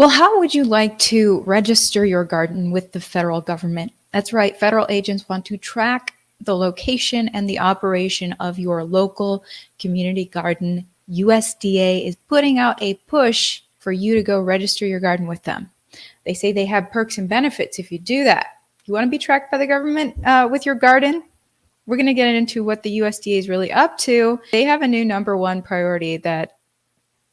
Well, how would you like to register your garden with the federal government? That's right, federal agents want to track the location and the operation of your local community garden. USDA is putting out a push for you to go register your garden with them. They say they have perks and benefits if you do that. You want to be tracked by the government with your garden? We're going to get into what the USDA is really up to. They have a new number one priority that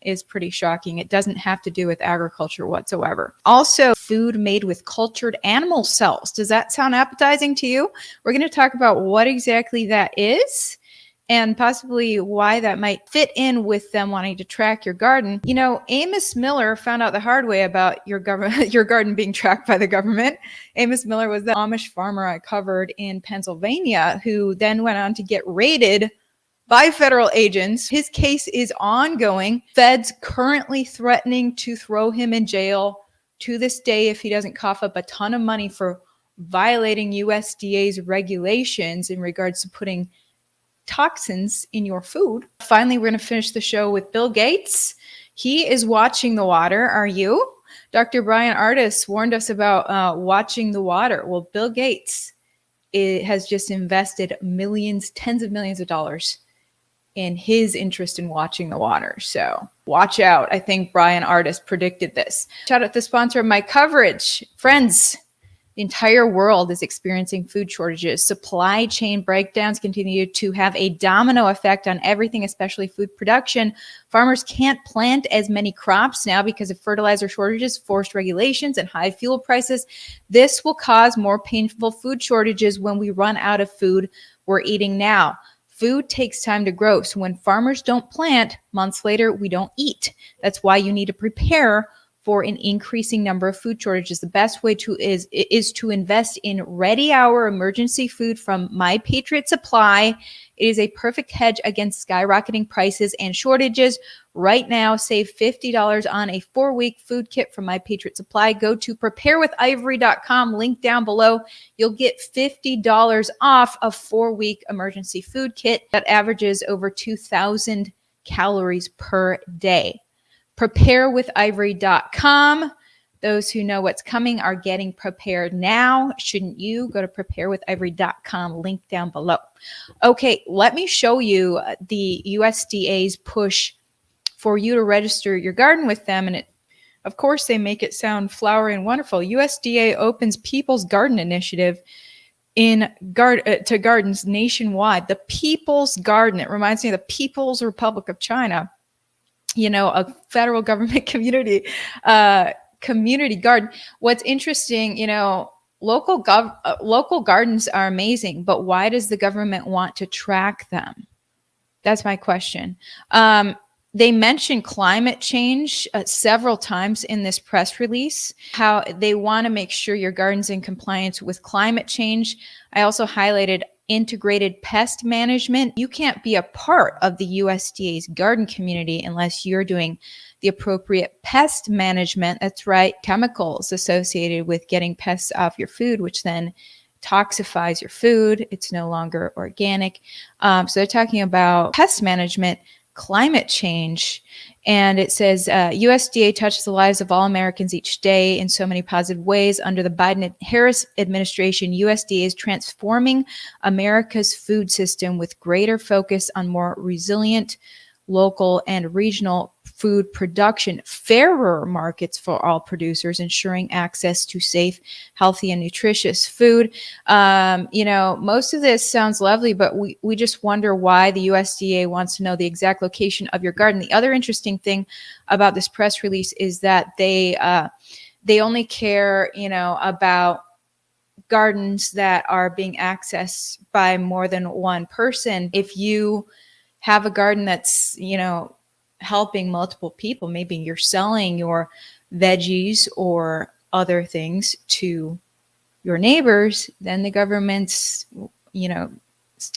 is pretty shocking. It doesn't have to do with agriculture whatsoever. Also, food made with cultured animal cells. Does that sound appetizing to you? We're going to talk about what exactly that is and possibly why that might fit in with them wanting to track your garden. You know, Amos Miller found out the hard way about your garden being tracked by the government. Amos Miller was the Amish farmer I covered in Pennsylvania who then went on to get raided by federal agents. His case is ongoing. Feds currently threatening to throw him in jail to this day if he doesn't cough up a ton of money for violating USDA's regulations in regards to putting toxins in your food. Finally, we're going to finish the show with Bill Gates. He is watching the water. Are you? Dr. Brian Ardis warned us about watching the water. Well, Bill Gates has just invested millions, tens of millions of dollars in his interest in watching the water. So watch out. I think Brian Ardis predicted this. Shout out to the sponsor of my coverage. Friends, the entire world is experiencing food shortages. Supply chain breakdowns continue to have a domino effect on everything, especially food production. Farmers can't plant as many crops now because of fertilizer shortages, forced regulations, and high fuel prices. This will cause more painful food shortages when we run out of food we're eating now. Food takes time to grow. So when farmers don't plant, months later, we don't eat. That's why you need to prepare for an increasing number of food shortages. The best way to is to invest in Ready Hour emergency food from My Patriot Supply. It is a perfect hedge against skyrocketing prices and shortages. Right now, save $50 on a 4-week food kit from My Patriot Supply. Go to preparewithivory.com, link down below. You'll get $50 off a 4-week emergency food kit that averages over 2,000 calories per day. Preparewithivory.com. Those who know what's coming are getting prepared now. Shouldn't you? Go to preparewithivory.com, link down below. Okay, let me show you the USDA's push for you to register your garden with them. And of course, they make it sound flowery and wonderful. USDA opens People's Garden Initiative to gardens nationwide. The People's Garden. It reminds me of the People's Republic of China. You know, a federal government community garden. What's interesting, you know, local gardens are amazing, but why does the government want to track them? That's my question. They mentioned climate change several times in this press release, how they want to make sure your garden's in compliance with climate change. I also highlighted integrated pest management. You can't be a part of the USDA's garden community unless you're doing the appropriate pest management. That's right, chemicals associated with getting pests off your food, which then toxifies your food. It's no longer organic. So they're talking about pest management, climate change, and it says USDA touches the lives of all Americans each day in so many positive ways. Under the Biden-Harris administration, USDA is transforming America's food system with greater focus on more resilient local and regional food production, fairer markets for all producers, ensuring access to safe, healthy, and nutritious food. You know, most of this sounds lovely, but we just wonder why the USDA wants to know the exact location of your garden. The other interesting thing about this press release is that they only care, you know, about gardens that are being accessed by more than one person. If you have a garden that's, you know, helping multiple people, maybe you're selling your veggies or other things to your neighbors, then the government's, you know,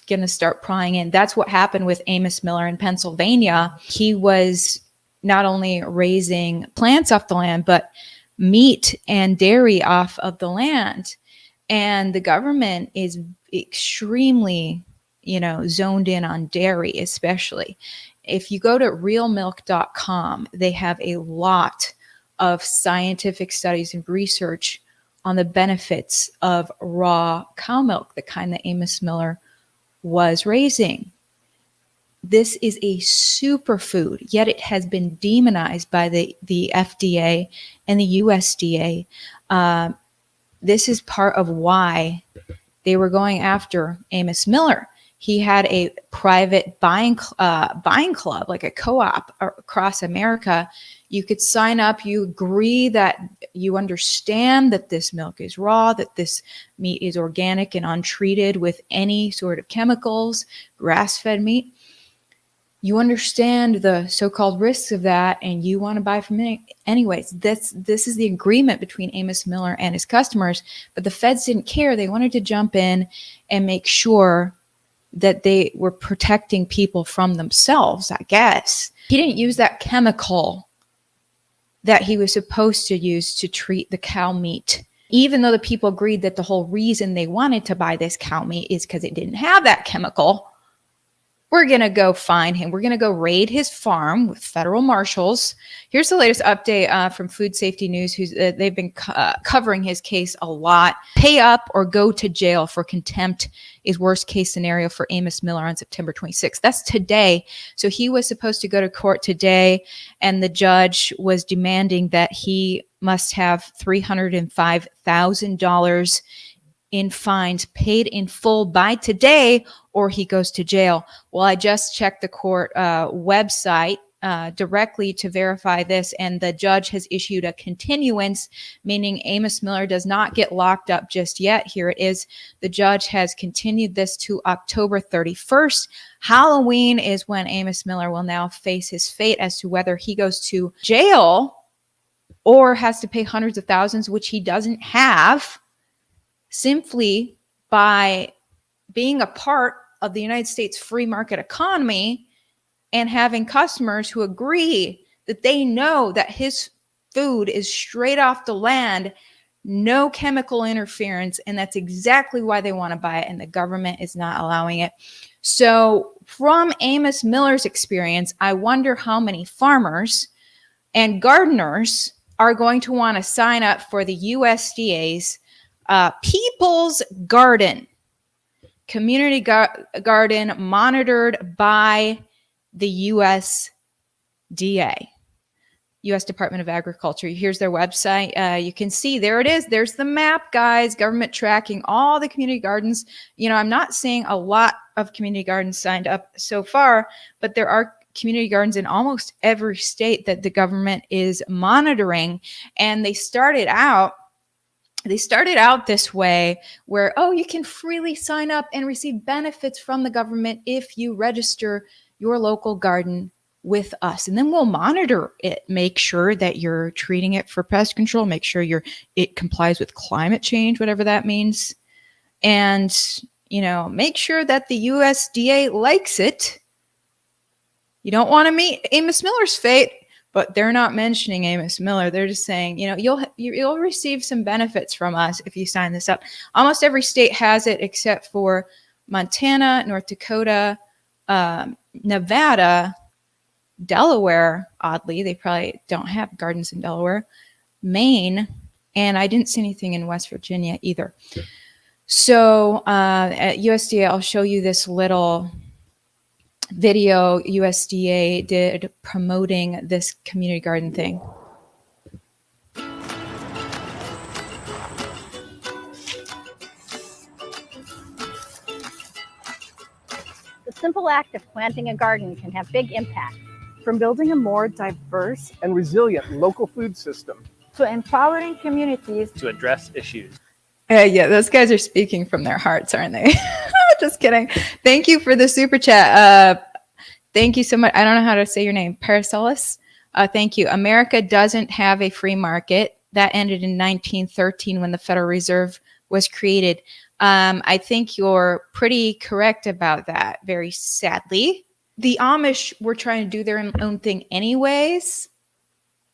going to start prying in. That's what happened with Amos Miller in Pennsylvania. He was not only raising plants off the land, but meat and dairy off of the land. And the government is extremely, you know, zoned in on dairy, especially. If you go to realmilk.com, they have a lot of scientific studies and research on the benefits of raw cow milk, the kind that Amos Miller was raising. This is a superfood, yet it has been demonized by the FDA and the USDA. This is part of why they were going after Amos Miller. He had a private buying club, like a co-op across America. You could sign up. You agree that you understand that this milk is raw, that this meat is organic and untreated with any sort of chemicals, grass-fed meat. You understand the so-called risks of that, and you want to buy from it anyways. This is the agreement between Amos Miller and his customers, but the feds didn't care. They wanted to jump in and make sure that they were protecting people from themselves, I guess. He didn't use that chemical that he was supposed to use to treat the cow meat, even though the people agreed that the whole reason they wanted to buy this cow meat is because it didn't have that chemical. We're going to go find him. We're going to go raid his farm with federal marshals. Here's the latest update from Food Safety News. They've been covering his case a lot. Pay up or go to jail for contempt is worst case scenario for Amos Miller on September 26th. That's today. So he was supposed to go to court today, and the judge was demanding that he must have $305,000 in fines paid in full by today, or he goes to jail. Well, I just checked the court website directly to verify this, and the judge has issued a continuance, meaning Amos Miller does not get locked up just yet. Here it is. The judge has continued this to October 31st. Halloween is when Amos Miller will now face his fate as to whether he goes to jail or has to pay hundreds of thousands, which he doesn't have, simply by being a part of the United States free market economy and having customers who agree that they know that his food is straight off the land, no chemical interference, and that's exactly why they want to buy it, and the government is not allowing it. So from Amos Miller's experience, I wonder how many farmers and gardeners are going to want to sign up for the USDA's People's Garden, community garden monitored by the USDA, U.S. Department of Agriculture. Here's their website. You can see, there it is. There's the map, guys. Government tracking all the community gardens. You know, I'm not seeing a lot of community gardens signed up so far, but there are community gardens in almost every state that the government is monitoring. And they started out this way where, oh, you can freely sign up and receive benefits from the government if you register your local garden with us. And then we'll monitor it, make sure that you're treating it for pest control, make sure it complies with climate change, whatever that means. And, you know, make sure that the USDA likes it. You don't want to meet Amos Miller's fate. But they're not mentioning Amos Miller. They're just saying, you know, you'll receive some benefits from us if you sign this up. Almost every state has it except for Montana, North Dakota, Nevada, Delaware. Oddly, they probably don't have gardens in Delaware, Maine, and I didn't see anything in West Virginia either. So at USDA, I'll show you this little video USDA did promoting this community garden thing. The simple act of planting a garden can have big impact. From building a more diverse and resilient local food system to empowering communities to address issues. Yeah, those guys are speaking from their hearts, aren't they? Just kidding. Thank you for the super chat. Thank you so much. I don't know how to say your name. Paracelsus? Thank you. America doesn't have a free market. That ended in 1913 when the Federal Reserve was created. I think you're pretty correct about that, very sadly. The Amish were trying to do their own thing anyways.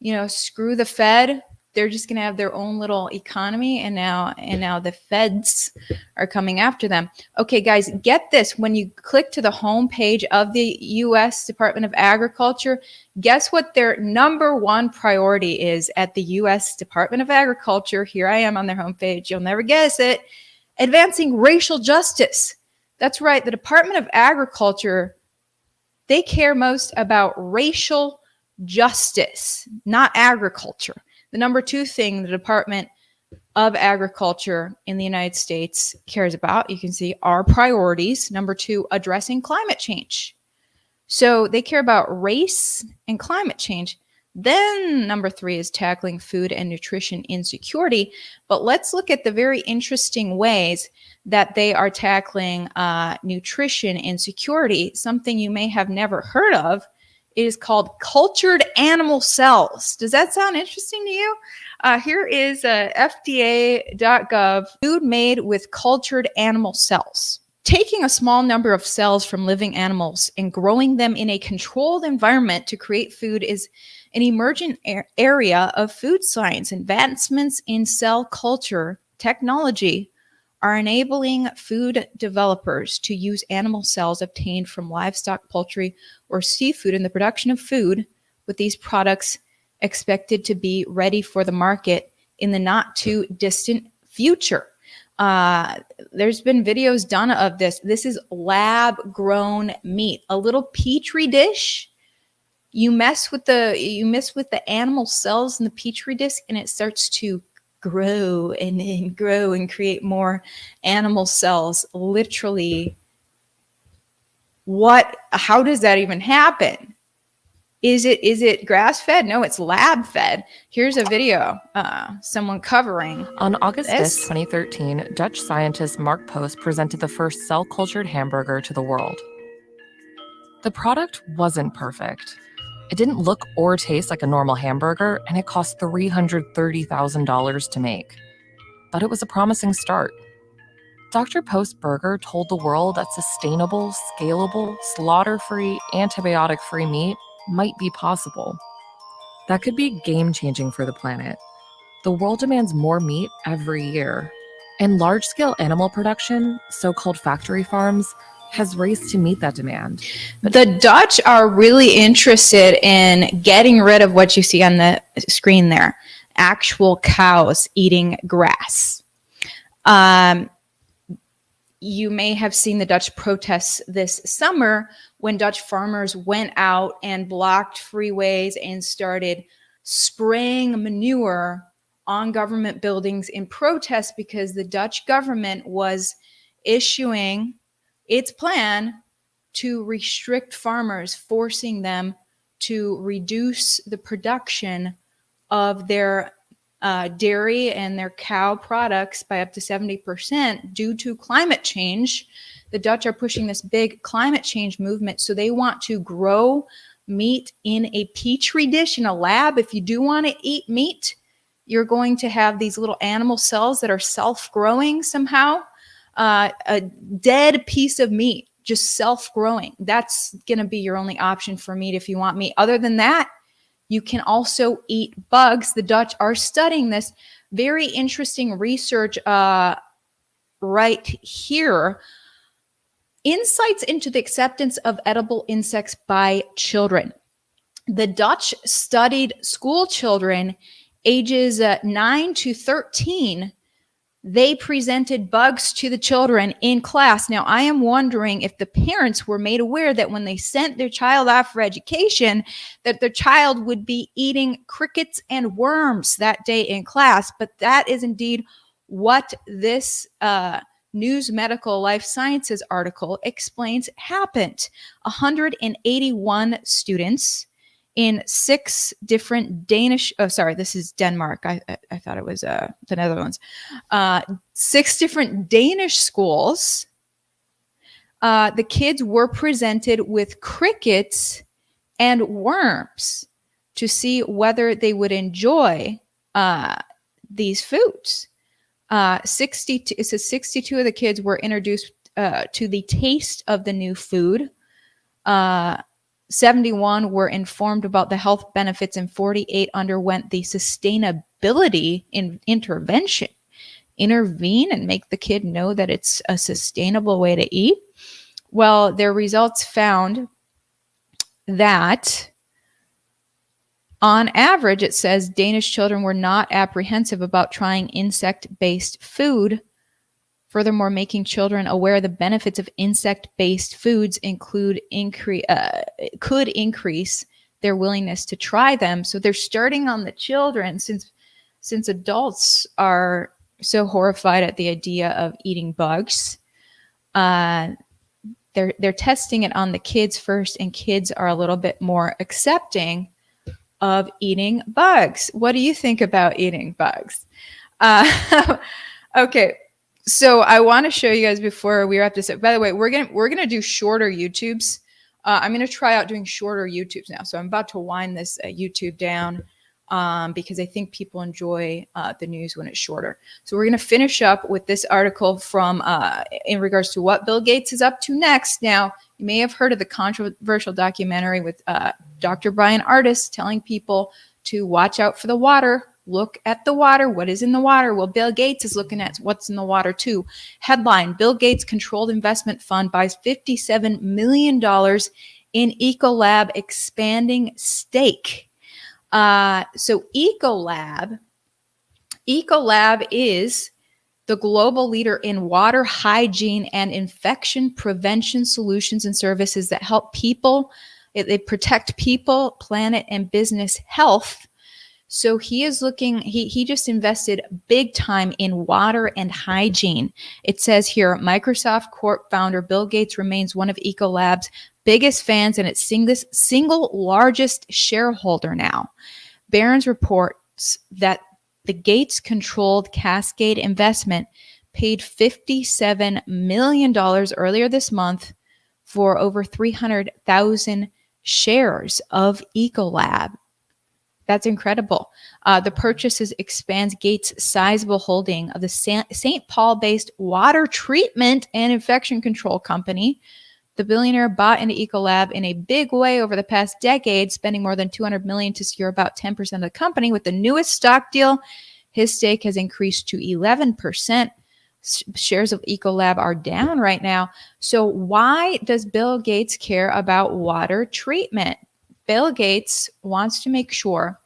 You know, screw the Fed. they're just going to have their own little economy, and now the feds are coming after them. Okay, guys, get this. When you click to the home page of the U.S. Department of Agriculture, guess what their number one priority is at the U.S. Department of Agriculture? Here I am on their homepage. You'll never guess it. Advancing racial justice. That's right. The Department of Agriculture, they care most about racial justice, not agriculture. The number two thing the Department of Agriculture in the United States cares about, you can see, are priorities. Number two, addressing climate change. So they care about race and climate change. Then number three is tackling food and nutrition insecurity. But let's look at the very interesting ways that they are tackling nutrition insecurity. Something you may have never heard of. It is called cultured animal cells. Does that sound interesting to you? Here is FDA.gov, food made with cultured animal cells. Taking a small number of cells from living animals and growing them in a controlled environment to create food is an emergent area of food science. Advancements in cell culture technology are enabling food developers to use animal cells obtained from livestock, poultry, or seafood in the production of food, with these products expected to be ready for the market in the not too distant future. There's been videos done of this. This is lab grown meat, a little petri dish. You mess with the animal cells in the petri dish, and it starts to grow and create more animal cells. Literally, how does that even happen? Is it grass fed? No, it's lab fed. Here's a video, someone covering. On August 5th, this. 2013, Dutch scientist Mark Post presented the first cell-cultured hamburger to the world. The product wasn't perfect. It didn't look or taste like a normal hamburger, and it cost $330,000 to make. But it was a promising start. Dr. Post Burger told the world that sustainable, scalable, slaughter-free, antibiotic-free meat might be possible. That could be game-changing for the planet. The world demands more meat every year. And large-scale animal production, so-called factory farms, has raced to meet that demand. The Dutch are really interested in getting rid of what you see on the screen there, actual cows eating grass. You may have seen the Dutch protests this summer when Dutch farmers went out and blocked freeways and started spraying manure on government buildings in protest because the Dutch government was issuing its plan to restrict farmers, forcing them to reduce the production of their dairy and their cow products by up to 70% due to climate change. The Dutch are pushing this big climate change movement, so they want to grow meat in a petri dish in a lab. If you do want to eat meat, you're going to have these little animal cells that are self-growing somehow. A dead piece of meat, just self-growing. That's going to be your only option for meat if you want meat. Other than that, you can also eat bugs. The Dutch are studying this. Very interesting research right here. Insights into the acceptance of edible insects by children. The Dutch studied school children ages 9 to 13. They presented bugs to the children in class. Now, I am wondering if the parents were made aware that when they sent their child off for education, that their child would be eating crickets and worms that day in class. But that is indeed what this News Medical Life Sciences article explains happened. 181 students in 6 different Danish, this is Denmark. I thought it was the Netherlands. 6 different Danish schools. The kids were presented with crickets and worms to see whether they would enjoy these foods. 62 of the kids were introduced to the taste of the new food. 71 were informed about the health benefits, and 48 underwent the sustainability accountability in intervention. Intervene and make the kid know that it's a sustainable way to eat. Well, their results found that on average, it says Danish children were not apprehensive about trying insect-based food. Furthermore, making children aware of the benefits of insect-based foods could increase their willingness to try them. So they're starting on the children, since adults are so horrified at the idea of eating bugs. They're testing it on the kids first, and kids are a little bit more accepting of eating bugs. What do you think about eating bugs? Okay, so I want to show you guys before we wrap this up. By the way, we're gonna do shorter YouTubes. I'm gonna try out doing shorter YouTubes now. So I'm about to wind this YouTube down because I think people enjoy the news when it's shorter. So we're gonna finish up with this article from in regards to what Bill Gates is up to next. Now, you may have heard of the controversial documentary with Dr. Brian Ardis telling people to watch out for the water. Look at the water. What is in the water? Well, Bill Gates is looking at what's in the water too. Headline: Bill Gates controlled investment fund buys $57 million in Ecolab, expanding stake. So Ecolab is the global leader in water hygiene and infection prevention solutions and services that help people. They protect people, planet, and business health. So he is looking, he just invested big time in water and hygiene. It says here, Microsoft Corp founder Bill Gates remains one of Ecolab's biggest fans and its single largest shareholder now. Barron's reports that the Gates-controlled Cascade investment paid $57 million earlier this month for over 300,000 shares of Ecolab. That's incredible. The purchases expands Gates' sizable holding of the St. Paul-based water treatment and infection control company. The billionaire bought into Ecolab in a big way over the past decade, spending more than $200 million to secure about 10% of the company. With the newest stock deal, his stake has increased to 11%. Shares of Ecolab are down right now. So why does Bill Gates care about water treatment? Bill Gates wants to make sure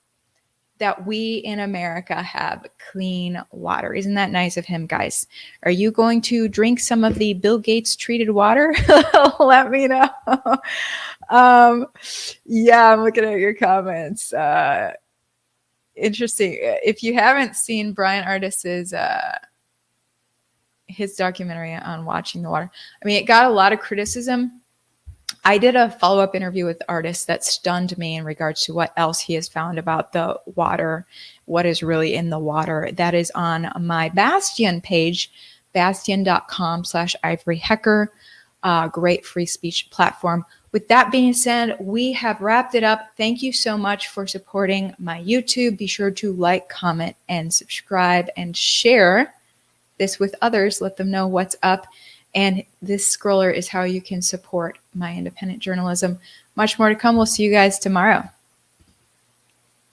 that we in America have clean water. Isn't that nice of him, guys? Are you going to drink some of the Bill Gates treated water? Let me know. Yeah, I'm looking at your comments. Interesting. If you haven't seen Brian Ardis's his documentary on watching the water, I mean, it got a lot of criticism. I did a follow-up interview with Ardis that stunned me in regards to what else he has found about the water, what is really in the water. That is on my Bastion page, bastion.com/Ivory Hecker, great free speech platform. With that being said, we have wrapped it up. Thank you so much for supporting my YouTube. Be sure to like, comment, and subscribe and share this with others. Let them know what's up. And this scroller is how you can support my independent journalism. Much more to come. We'll see you guys tomorrow.